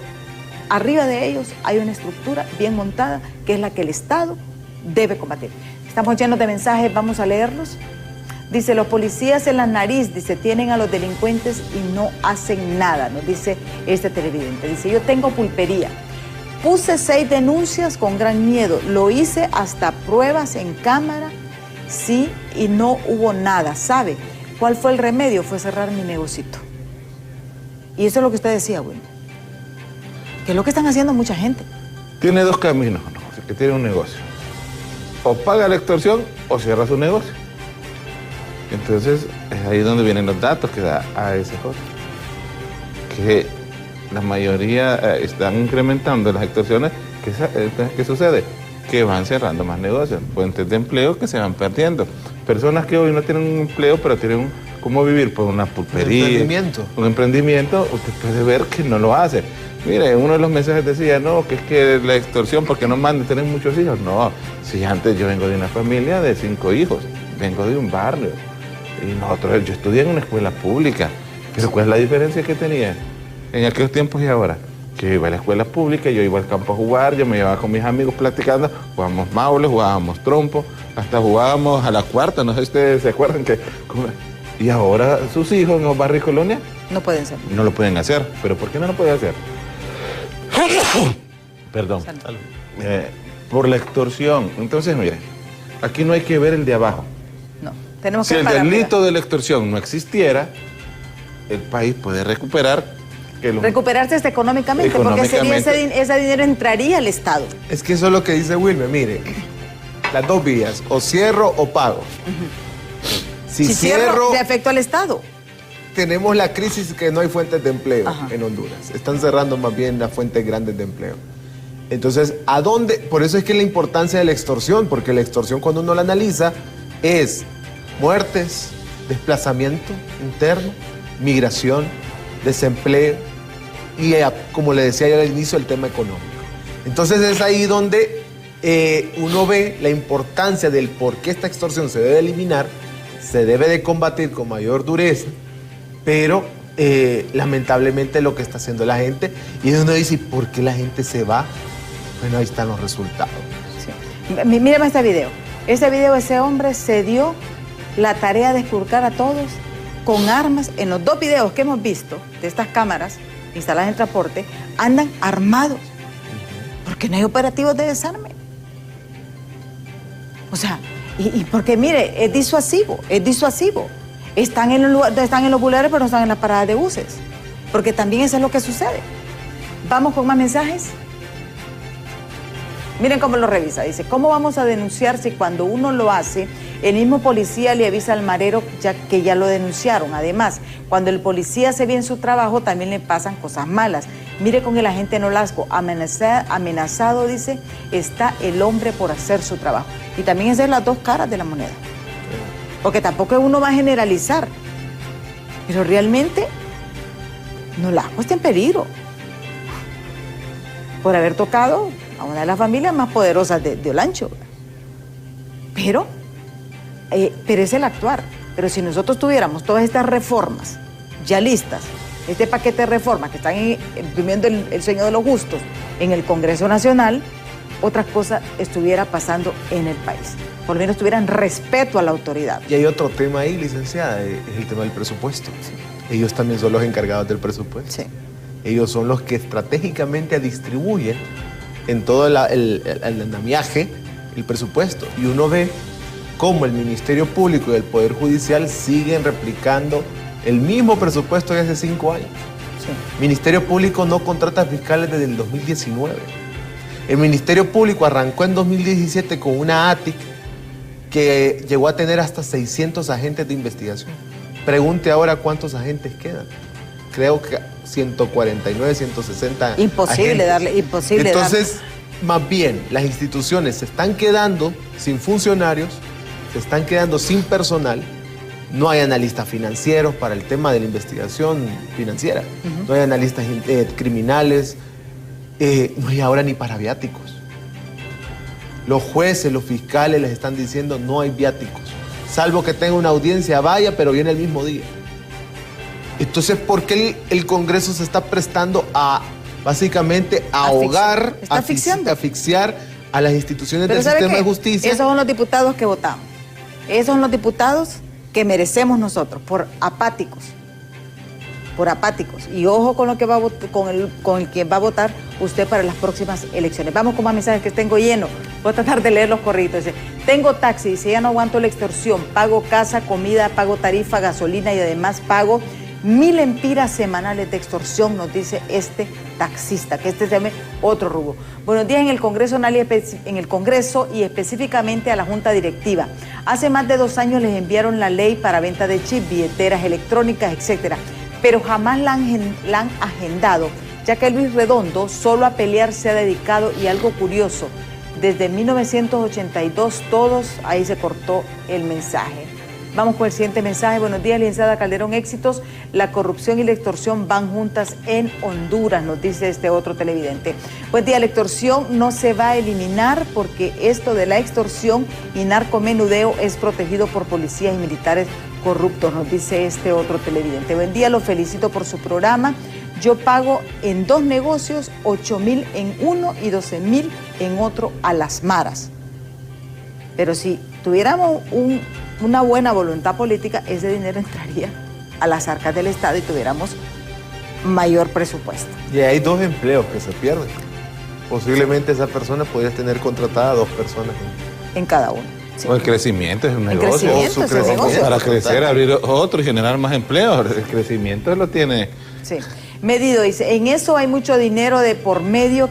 arriba de ellos hay una estructura bien montada que es la que el Estado debe combatir. Estamos llenos de mensajes, vamos a leerlos. Dice, los policías en la nariz, dice, tienen a los delincuentes y no hacen nada, nos dice este televidente. Dice, yo tengo pulpería, puse 6 denuncias con gran miedo, lo hice hasta pruebas en cámara, sí, y no hubo nada, ¿sabe? ¿Cuál fue el remedio? Fue cerrar mi negocito. Y eso es lo que usted decía, Will. Que es lo que están haciendo mucha gente. Tiene 2 caminos, ¿no? O sea, que tiene un negocio. O paga la extorsión o cierra su negocio. Entonces, es ahí donde vienen los datos que da ASJ. Que la mayoría están incrementando las extorsiones. ¿Qué sucede? Que van cerrando más negocios, fuentes de empleo que se van perdiendo. Personas que hoy no tienen un empleo, pero tienen cómo vivir por una pulpería. Un emprendimiento, usted puede ver que no lo hace. Mire, uno de los mensajes decía, no, que es que la extorsión, porque no mandan tener muchos hijos. No, si antes yo vengo de una familia de 5 hijos, vengo de un barrio. Y yo estudié en una escuela pública, pero ¿cuál es la diferencia que tenía en aquellos tiempos y ahora? Que yo iba a la escuela pública, yo iba al campo a jugar, yo me llevaba con mis amigos platicando, jugábamos maule, jugábamos trompo, hasta jugábamos a la cuarta, no sé si ustedes se acuerdan que... Y ahora sus hijos en los barrios y colonias... No pueden ser. No lo pueden hacer, pero ¿por qué no lo pueden hacer? Perdón. Por la extorsión. Entonces, mire, aquí no hay que ver el de abajo. No, tenemos que... Si el delito de la extorsión no existiera, el país puede recuperar... recuperarse hasta económicamente, porque sería ese dinero entraría al Estado. Es que eso es lo que dice Wilmer, mire, las dos vías, o cierro o pago. Si cierro, de afecto al Estado. Tenemos la crisis que no hay fuentes de empleo en Honduras. Están cerrando más bien las fuentes grandes de empleo. Entonces, ¿a dónde? Por eso es que la importancia de la extorsión, porque la extorsión cuando uno la analiza es muertes, desplazamiento interno, migración, desempleo y, como le decía yo al inicio, el tema económico. Entonces es ahí donde uno ve la importancia del por qué esta extorsión se debe eliminar, se debe de combatir con mayor dureza, pero lamentablemente lo que está haciendo la gente, y uno dice, ¿por qué la gente se va? Bueno, ahí están los resultados. Sí. Mírame este video. Ese hombre se dio la tarea de expulcar a todos con armas. En los dos videos que hemos visto de estas cámaras instaladas en el transporte, andan armados, porque no hay operativos de desarme. O sea, y porque mire, es disuasivo. Están en los bulevares, pero no están en las paradas de buses, porque también eso es lo que sucede. Vamos con más mensajes. Miren cómo lo revisa. Dice, ¿cómo vamos a denunciar si cuando uno lo hace, el mismo policía le avisa al marero que ya lo denunciaron? Además, cuando el policía hace bien su trabajo, también le pasan cosas malas. Mire con el agente Nolasco, amenazado, dice, está el hombre por hacer su trabajo. Y también esas son las dos caras de la moneda. Porque tampoco uno va a generalizar. Pero realmente, Nolasco está en peligro por haber tocado a una de las familias más poderosas de Olancho. Pero es el actuar. Pero si nosotros tuviéramos todas estas reformas ya listas, este paquete de reformas que están imprimiendo el sueño de los justos en el Congreso Nacional, otra cosa estuviera pasando en el país. Por lo menos tuvieran respeto a la autoridad. Y hay otro tema ahí, licenciada, es el tema del presupuesto. Sí. Ellos también son los encargados del presupuesto. Sí. Ellos son los que estratégicamente distribuyen en todo el andamiaje el presupuesto. Y uno ve cómo el Ministerio Público y el Poder Judicial siguen replicando el mismo presupuesto de hace 5 años. Sí. El Ministerio Público no contrata fiscales desde el 2019. El Ministerio Público arrancó en 2017 con una ATIC que llegó a tener hasta 600 agentes de investigación. Pregunte ahora cuántos agentes quedan. Creo que 149, 160 imposible agentes. Entonces, más bien, las instituciones se están quedando sin funcionarios, se están quedando sin personal, no hay analistas financieros para el tema de la investigación financiera, no hay analistas criminales, no hay ahora ni para viáticos. Los jueces, los fiscales les están diciendo no hay viáticos, salvo que tenga una audiencia, vaya, pero viene el mismo día. Entonces, ¿por qué el Congreso se está prestando a, básicamente, a ahogar, a asfixiar a las instituciones del sistema de justicia? Esos son los diputados que votamos. Esos son los diputados que merecemos nosotros, por apáticos. Por apáticos. Y ojo con lo que con el que va a votar usted para las próximas elecciones. Vamos con más mensajes que tengo lleno. Voy a tratar de leer los corridos. Dice, tengo taxi, dice, ya no aguanto la extorsión. Pago casa, comida, pago tarifa, gasolina y además pago 1000 empiras semanales de extorsión, nos dice este taxista, que este se llame otro rubro. Buenos días. En el Congreso y específicamente a la Junta Directiva. Hace más de 2 años les enviaron la ley para venta de chips, billeteras electrónicas, etcétera, pero jamás la han agendado, ya que Luis Redondo solo a pelear se ha dedicado. Y algo curioso, desde 1982 ahí se cortó el mensaje. Vamos con el siguiente mensaje. Buenos días, licenciada Calderón, éxitos. La corrupción y la extorsión van juntas en Honduras, nos dice este otro televidente. Buen día, la extorsión no se va a eliminar porque esto de la extorsión y narcomenudeo es protegido por policías y militares corruptos, nos dice este otro televidente. Buen día, lo felicito por su programa. Yo pago en 2 negocios 8,000 en uno y 12,000 en otro a las maras. Pero si tuviéramos una buena voluntad política, ese dinero entraría a las arcas del Estado y tuviéramos mayor presupuesto. Y hay 2 empleos que se pierden. Posiblemente esa persona podría tener contratada a 2 personas. En cada uno. Sí. O el crecimiento es un negocio. Su crecimiento para crecer, abrir otro y generar más empleos. El crecimiento lo tiene. Sí. Medido dice, en eso hay mucho dinero de por medio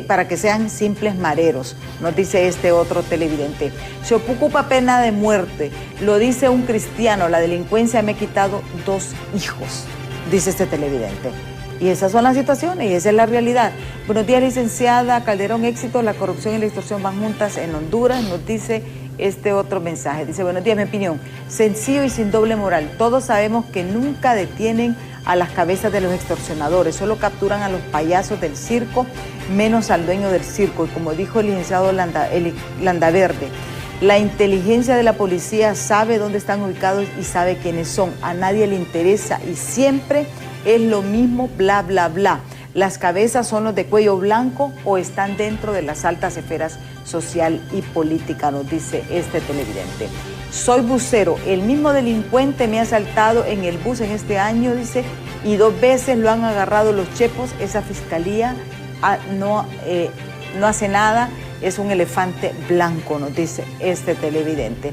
para que sean simples mareros, nos dice este otro televidente. Se ocupa pena de muerte, lo dice un cristiano, la delincuencia me ha quitado 2 hijos, dice este televidente. Y esas son las situaciones y esa es la realidad. Buenos días, licenciada Calderón, éxito, la corrupción y la extorsión van juntas en Honduras, nos dice este otro mensaje. Dice, buenos días, mi opinión, sencillo y sin doble moral. Todos sabemos que nunca detienen a las cabezas de los extorsionadores, solo capturan a los payasos del circo, menos al dueño del circo. Y como dijo el licenciado Landaverde, la inteligencia de la policía sabe dónde están ubicados y sabe quiénes son. A nadie le interesa y siempre es lo mismo, bla, bla, bla. Las cabezas son los de cuello blanco o están dentro de las altas esferas social y política, nos dice este televidente. Soy bucero, el mismo delincuente me ha asaltado en el bus en este año, dice, y 2 veces lo han agarrado los chepos. Esa fiscalía no hace nada, es un elefante blanco, nos dice este televidente.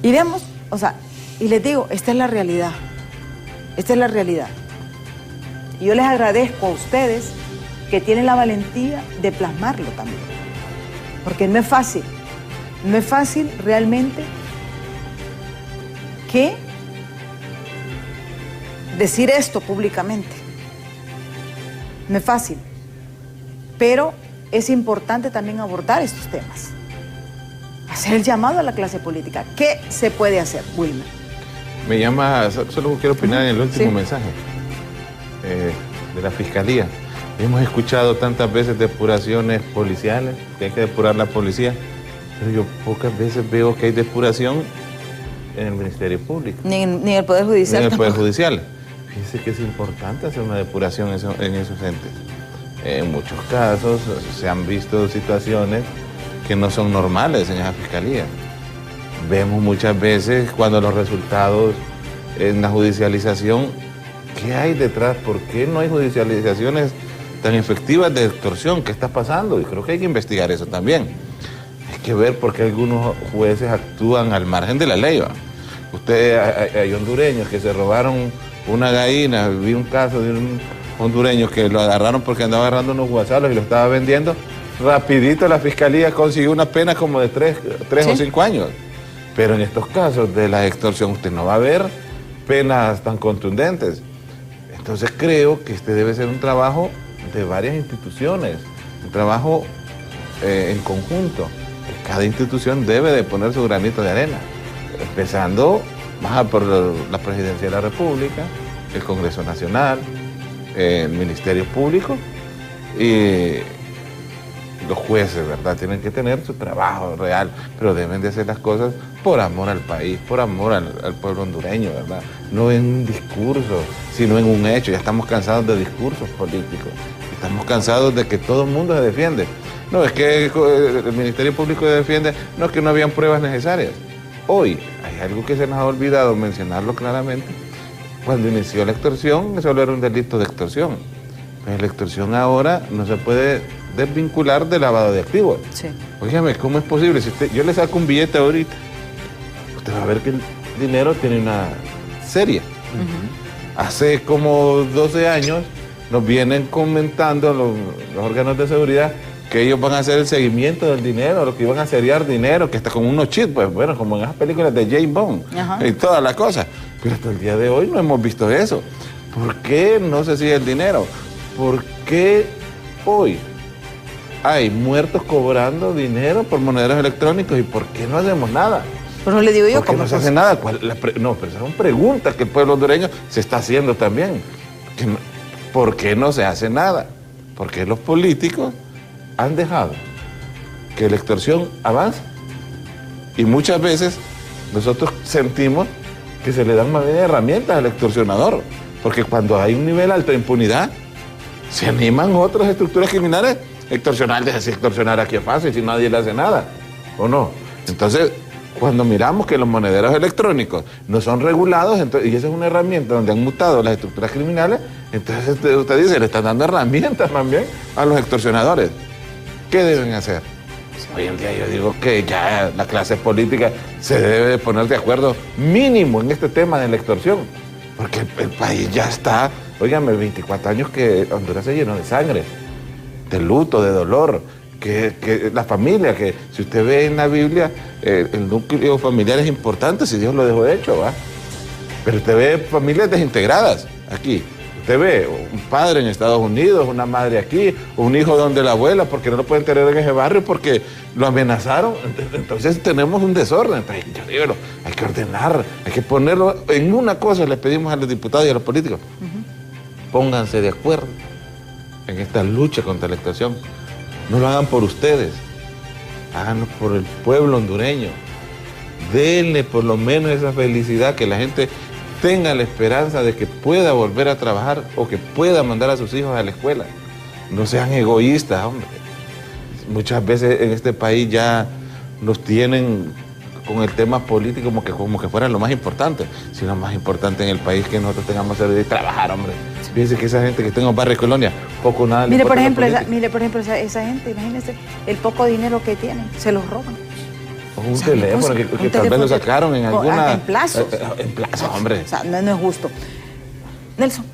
Y vemos, o sea, y les digo, esta es la realidad. Esta es la realidad. Y yo les agradezco a ustedes que tienen la valentía de plasmarlo también. Porque no es fácil. No es fácil realmente que decir esto públicamente. No es fácil. Pero es importante también abordar estos temas. Hacer el llamado a la clase política. ¿Qué se puede hacer, Wilmer? Me llama, solo quiero opinar en el último mensaje de la Fiscalía. Hemos escuchado tantas veces depuraciones policiales, que hay que depurar la policía, pero yo pocas veces veo que hay depuración en el Ministerio Público. Ni en el Poder Judicial. Ni en el Poder Judicial. Fíjense que es importante hacer una depuración en esos entes. En muchos casos se han visto situaciones que no son normales en esa Fiscalía. Vemos muchas veces cuando los resultados en la judicialización, ¿qué hay detrás? ¿Por qué no hay judicializaciones tan efectivas de extorsión? ¿Qué está pasando? Y creo que hay que investigar eso también. Hay que ver por qué algunos jueces actúan al margen de la ley, ¿va? Hay hondureños que se robaron una gallina. Vi un caso de un hondureño que lo agarraron porque andaba agarrando unos guasalos y lo estaba vendiendo. Rapidito la Fiscalía consiguió una pena como de 3 o 5 años. Pero en estos casos de la extorsión usted no va a ver penas tan contundentes. Entonces creo que este debe ser un trabajo de varias instituciones, un trabajo en conjunto. Cada institución debe de poner su granito de arena, empezando más por la Presidencia de la República, el Congreso Nacional, el Ministerio Público y los jueces, ¿verdad? Tienen que tener su trabajo real, pero deben de hacer las cosas por amor al país, por amor al pueblo hondureño, ¿verdad? No en un discurso, sino en un hecho. Ya estamos cansados de discursos políticos. Estamos cansados de que todo el mundo se defiende. No, es que el Ministerio Público se defiende, no es que no habían pruebas necesarias. Hoy hay algo que se nos ha olvidado mencionarlo claramente. Cuando inició la extorsión, solo era un delito de extorsión. Pero la extorsión ahora no se puede desvincular de lavado de activos. Sí. Óigame, ¿cómo es posible? Si yo le saco un billete ahorita, usted va a ver que el dinero tiene una serie. Hace como 12 años nos vienen comentando los órganos de seguridad que ellos van a hacer el seguimiento del dinero, lo que iban a seriar dinero, que está con unos chips, pues bueno, como en esas películas de James Bond y todas las cosas. Pero hasta el día de hoy no hemos visto eso. ¿Por qué no se sigue el dinero? ¿Por qué hoy hay muertos cobrando dinero por monederos electrónicos y por qué no hacemos nada? Pero no le digo yo ¿Por qué no se hace nada? No, pero son preguntas que el pueblo hondureño se está haciendo también. ¿Por qué no se hace nada? Porque los políticos han dejado que la extorsión avance y muchas veces nosotros sentimos que se le dan más bien herramientas al extorsionador, porque cuando hay un nivel alto de impunidad se animan otras estructuras criminales extorsionar aquí es fácil si nadie le hace nada, ¿o no? Entonces, cuando miramos que los monederos electrónicos no son regulados, entonces, y esa es una herramienta donde han mutado las estructuras criminales, entonces usted dice, le están dando herramientas también a los extorsionadores. ¿Qué deben hacer? Hoy en día yo digo que ya la clase política se debe poner de acuerdo mínimo en este tema de la extorsión. Porque el país ya está, óigame, 24 años que Honduras se llenó de sangre, de luto, de dolor, que la familia, que si usted ve en la Biblia, el núcleo familiar es importante si Dios lo dejó hecho, ¿va? Pero usted ve familias desintegradas aquí. Usted ve un padre en Estados Unidos, una madre aquí, un hijo donde la abuela, porque no lo pueden tener en ese barrio porque lo amenazaron. Entonces tenemos un desorden. Entonces, yo digo, hay que ordenar, hay que ponerlo en una cosa. Les pedimos a los diputados y a los políticos, pónganse de acuerdo en esta lucha contra la extorsión. No lo hagan por ustedes, háganlo por el pueblo hondureño. Denle por lo menos esa felicidad, que la gente tenga la esperanza de que pueda volver a trabajar o que pueda mandar a sus hijos a la escuela. No sean egoístas, hombre. Muchas veces en este país ya nos tienen con el tema político como que fuera lo más importante. Si lo más importante en el país que nosotros tengamos que trabajar, hombre. Fíjense que esa gente que está en los barrios de colonia, poco nada. Mire, por ejemplo, esa gente, imagínense el poco dinero que tienen, se los roban. Un teléfono que tal vez lo sacaron en alguna... En plazos. En plazos, hombre. O sea, no es justo. Nelson,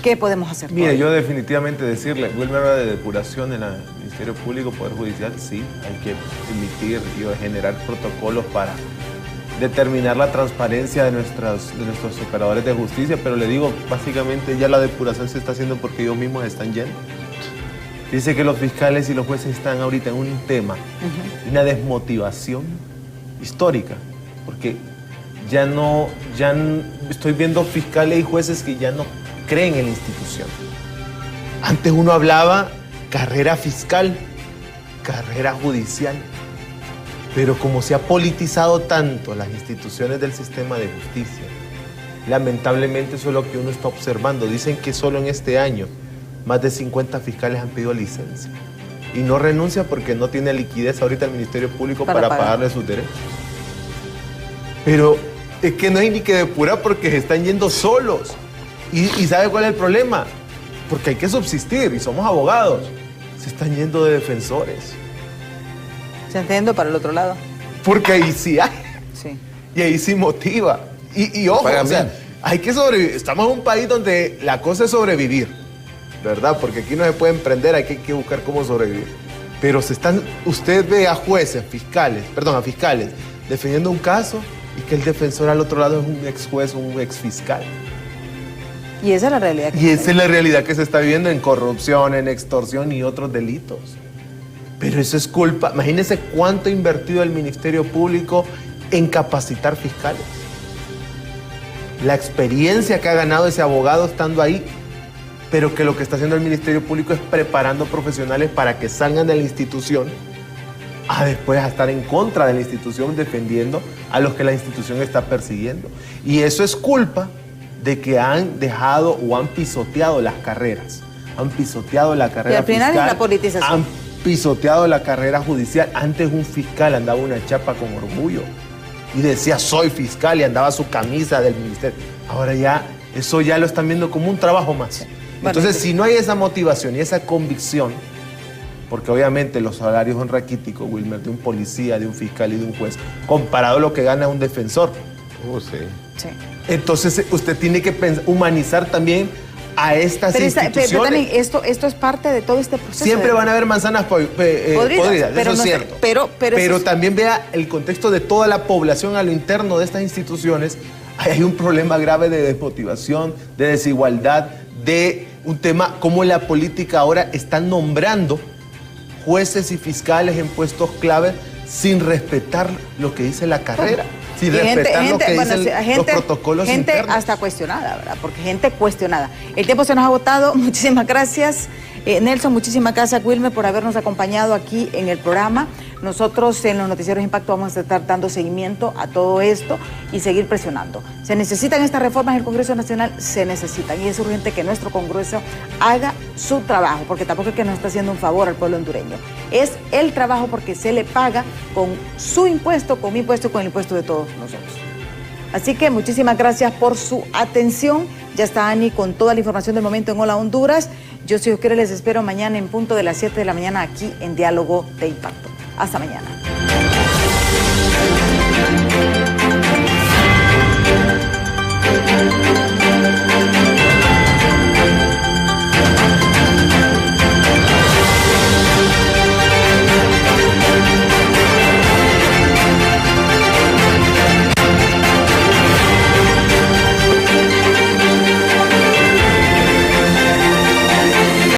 ¿qué podemos hacer? Mire, yo definitivamente decirle, Wilmer habla de depuración en el Ministerio Público, Poder Judicial, sí, hay que emitir y generar protocolos para determinar la transparencia de nuestros operadores de justicia, pero le digo, básicamente ya la depuración se está haciendo porque ellos mismos están yendo. Dice que los fiscales y los jueces están ahorita en un tema, una desmotivación histórica, porque ya estoy viendo fiscales y jueces que ya no creen en la institución. Antes uno hablaba carrera fiscal, carrera judicial, pero como se ha politizado tanto las instituciones del sistema de justicia, lamentablemente eso es lo que uno está observando. Dicen que solo en este año más de 50 fiscales han pedido licencia y no renuncia porque no tiene liquidez ahorita el Ministerio Público para pagarle sus derechos. Pero es que no hay ni que depurar porque se están yendo solos. ¿Y sabe cuál es el problema? Porque hay que subsistir y somos abogados. Se están yendo de defensores. Se está yendo para el otro lado. Porque ahí sí hay. Sí. Y ahí sí motiva. Y ojo, o sea, hay que sobrevivir. Estamos en un país donde la cosa es sobrevivir, ¿verdad? Porque aquí no se puede emprender, hay que buscar cómo sobrevivir. Pero usted ve a jueces, a fiscales, defendiendo un caso y que el defensor al otro lado es un ex juez o un ex fiscal. Y esa es la realidad. Esa es la realidad que se está viviendo en corrupción, en extorsión y otros delitos. Pero eso es culpa. Imagínense cuánto ha invertido el Ministerio Público en capacitar fiscales. La experiencia que ha ganado ese abogado estando ahí, pero que lo que está haciendo el Ministerio Público es preparando profesionales para que salgan de la institución a después a estar en contra de la institución, defendiendo a los que la institución está persiguiendo. Y eso es culpa de que han dejado o han pisoteado las carreras. Han pisoteado la carrera fiscal. Y al final es la politización. Han pisoteado la carrera judicial. Antes un fiscal andaba una chapa con orgullo y decía soy fiscal y andaba su camisa del ministerio. Ahora ya, eso ya lo están viendo como un trabajo más. Sí. Entonces, si no hay esa motivación y esa convicción, porque obviamente los salarios son raquíticos, Wilmer, de un policía, de un fiscal y de un juez, comparado a lo que gana un defensor. Sí. Entonces, usted tiene que humanizar también a estas instituciones. Pero también esto es parte de todo este proceso. Siempre van a haber manzanas podridas, eso es cierto. Pero también vea el contexto de toda la población a lo interno de estas instituciones. Hay un problema grave de desmotivación, de desigualdad, de un tema como la política ahora está nombrando jueces y fiscales en puestos clave sin respetar lo que dice la carrera. Sin respetar lo que dicen los protocolos internos. Gente hasta cuestionada, ¿verdad? Porque gente cuestionada. El tiempo se nos ha agotado. Muchísimas gracias, Nelson. Muchísimas gracias, Wilmer, por habernos acompañado aquí en el programa. Nosotros en los Noticieros Impacto vamos a estar dando seguimiento a todo esto y seguir presionando. ¿Se necesitan estas reformas en el Congreso Nacional? Se necesitan. Y es urgente que nuestro Congreso haga su trabajo, porque tampoco es que nos está haciendo un favor al pueblo hondureño. Es el trabajo porque se le paga con su impuesto, con mi impuesto y con el impuesto de todos nosotros. Así que muchísimas gracias por su atención. Ya está Ani con toda la información del momento en Hola Honduras. Yo, si Dios quiere, les espero mañana en punto de las 7 de la mañana aquí en Diálogo de Impacto. Hasta mañana.